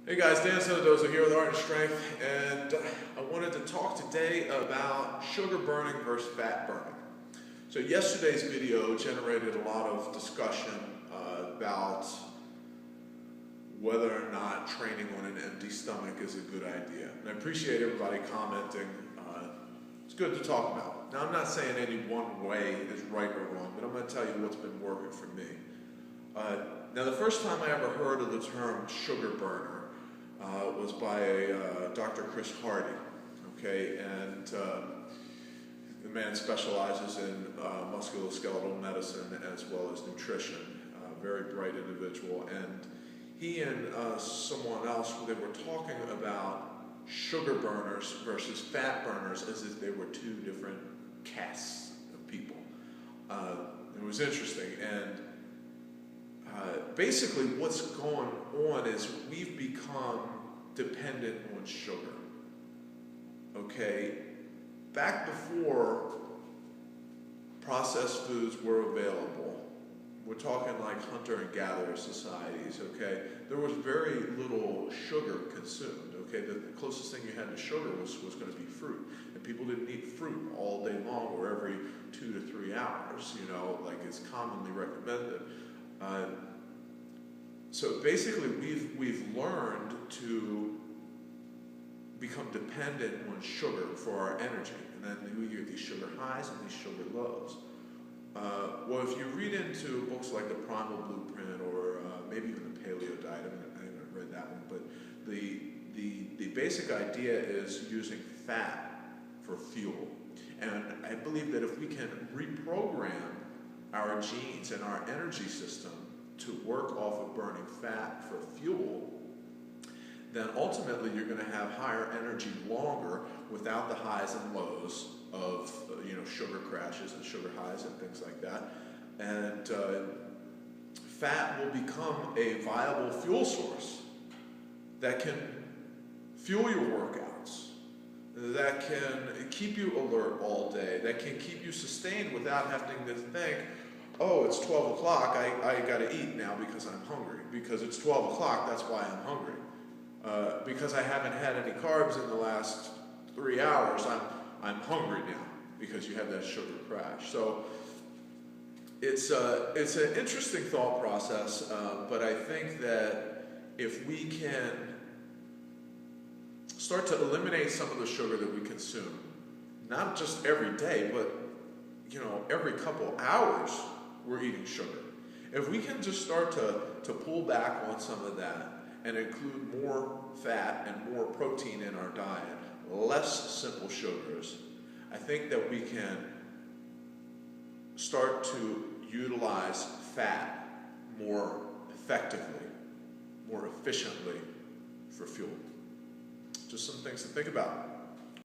Hey guys, Dan Santadoza here with Art and Strength, and I wanted to talk today about sugar burning versus fat burning. So yesterday's video generated a lot of discussion about whether or not training on an empty stomach is a good idea. And I appreciate everybody commenting. It's good to talk about. Now I'm not saying any one way is right or wrong, but I'm going to tell you what's been working for me. Now the first time I ever heard of the term sugar burner was by Dr. Chris Hardy, okay, and the man specializes in musculoskeletal medicine as well as nutrition, very bright individual, and he and someone else, they were talking about sugar burners versus fat burners as if they were two different castes of people. It was interesting, and basically what's going on is we've become dependent on sugar. Okay, back before processed foods were available, we're talking like hunter and gatherer societies, okay, there was very little sugar consumed, okay, the closest thing you had to sugar was going to be fruit, and people didn't eat fruit all day long or every 2 to 3 hours, you know, like it's commonly recommended. So basically we've learned to become dependent on sugar for our energy, and then we get these sugar highs and these sugar lows. Well, if you read into books like the Primal Blueprint or maybe even the Paleo Diet, I haven't read that one, but the basic idea is using fat for fuel. And I believe that if we can reprogram our genes and our energy system to work off of burning fat for fuel, then ultimately you're going to have higher energy longer without the highs and lows of sugar crashes and sugar highs and things like that. And fat will become a viable fuel source that can fuel your workouts, that can keep you alert all day, that can keep you sustained without having to think, oh, it's 12 o'clock, I got to eat now because I'm hungry. Because it's 12 o'clock, that's why I'm hungry. Because I haven't had any carbs in the last 3 hours, I'm hungry now because you have that sugar crash. So it's an interesting thought process, but I think that if we can start to eliminate some of the sugar that we consume, not just every day, but every couple hours we're eating sugar. If we can just start to pull back on some of that and include more fat and more protein in our diet, less simple sugars, I think that we can start to utilize fat more effectively, more efficiently for fuel. Just some things to think about.